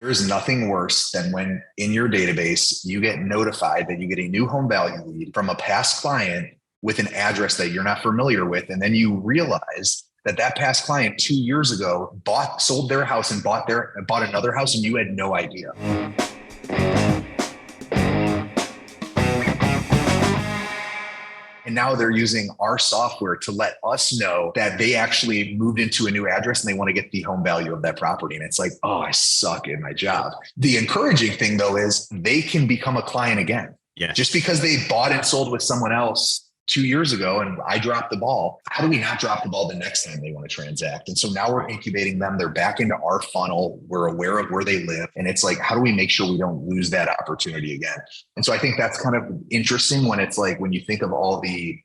There's nothing worse than when in your database, you get notified that you get a new home value lead from a past client with an address that you're not familiar with. And then you realize that that past client 2 years ago sold their house and bought another house, and you had no idea. And now they're using our software to let us know that they actually moved into a new address and they want to get the home value of that property. And it's like, oh, I suck at my job. The encouraging thing, though, is they can become a client again. Yeah. Just because they bought and sold with someone else 2 years ago and I dropped the ball, how do we not drop the ball the next time they want to transact? And so now we're incubating them. They're back into our funnel. We're aware of where they live. And it's like, how do we make sure we don't lose that opportunity again? And so I think that's kind of interesting when it's like, when you think of all the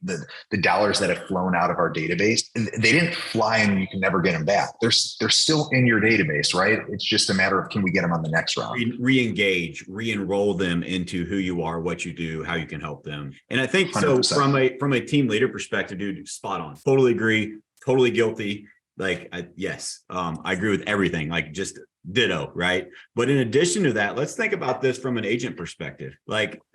dollars that have flown out of our database, they didn't fly and you can never get them back. They're still in your database, right? It's just a matter of, can we get them on the next round? Re-engage, re-enroll them into who you are, what you do, how you can help them. And I think 100%. so from a team leader perspective, dude, spot on. Totally agree. Totally guilty. Yes, I agree with everything. Like, just ditto, right? But in addition to that, let's think about this from an agent perspective.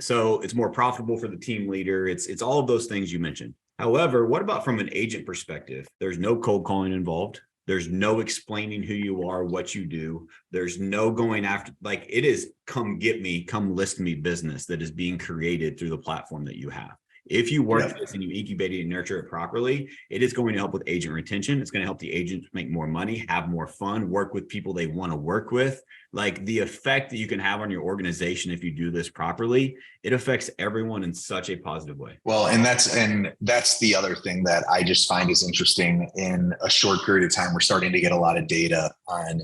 So it's more profitable for the team leader. It's all of those things you mentioned. However, what about from an agent perspective? There's no cold calling involved. There's no explaining who you are, what you do. There's no going after, it is come get me, come list me business that is being created through the platform that you have. If you work this and you incubate it and nurture it properly, it is going to help with agent retention. It's going to help the agents make more money, have more fun, work with people they want to work with. Like, the effect that you can have on your organization if you do this properly, it affects everyone in such a positive way. Well, and that's the other thing that I just find is interesting. In a short period of time, we're starting to get a lot of data on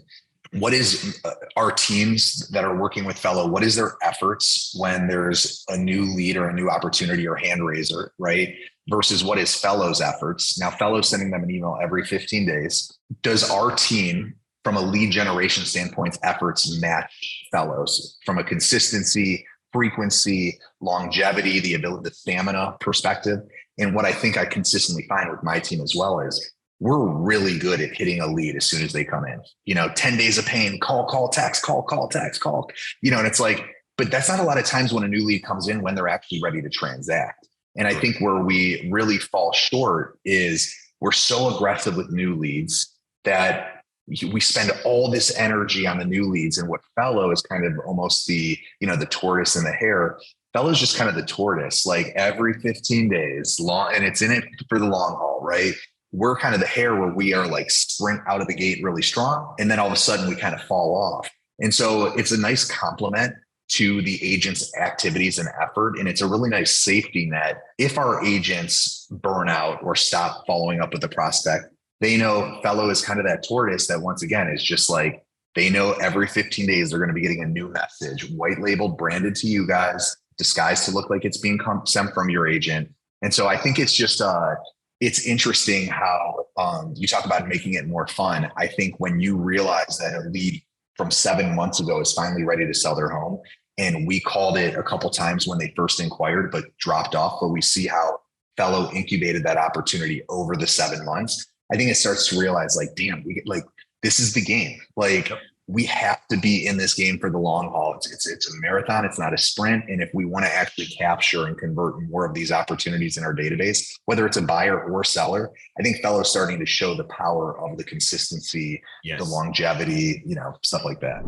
what is our teams that are working with Fellow, what is their efforts when there's a new lead or a new opportunity or hand raiser, right? Versus what is Fellow's efforts. Now, Fellow's sending them an email every 15 days. Does our team, from a lead generation standpoint, efforts match Fellow's from a consistency, frequency, longevity, the stamina perspective? And what I think I consistently find with my team as well is, we're really good at hitting a lead as soon as they come in. 10 days of pain, call, text, call, text, call, and it's like, but that's not a lot of times when a new lead comes in when they're actually ready to transact. And I think where we really fall short is we're so aggressive with new leads that we spend all this energy on the new leads. And what Fellow is kind of almost the tortoise and the hare. Fellow's just kind of the tortoise, like every 15 days long, and it's in it for the long haul, right? We're kind of the hare where we are like sprint out of the gate really strong. And then all of a sudden we kind of fall off. And so it's a nice complement to the agent's activities and effort. And it's a really nice safety net. If our agents burn out or stop following up with the prospect, they know Fellow is kind of that tortoise that, once again, is just like, they know every 15 days they're going to be getting a new message, white labeled, branded to you guys, disguised to look like it's being sent from your agent. And so I think it's just it's interesting how you talk about making it more fun. I think when you realize that a lead from 7 months ago is finally ready to sell their home, and we called it a couple times when they first inquired, but dropped off, but we see how Fellow incubated that opportunity over the 7 months. I think it starts to realize, like, damn, this is the game. We have to be in this game for the long haul. It's a marathon. It's not a sprint. And if we want to actually capture and convert more of these opportunities in our database, whether it's a buyer or seller, I think Fellow's starting to show the power of the consistency, the longevity, stuff like that.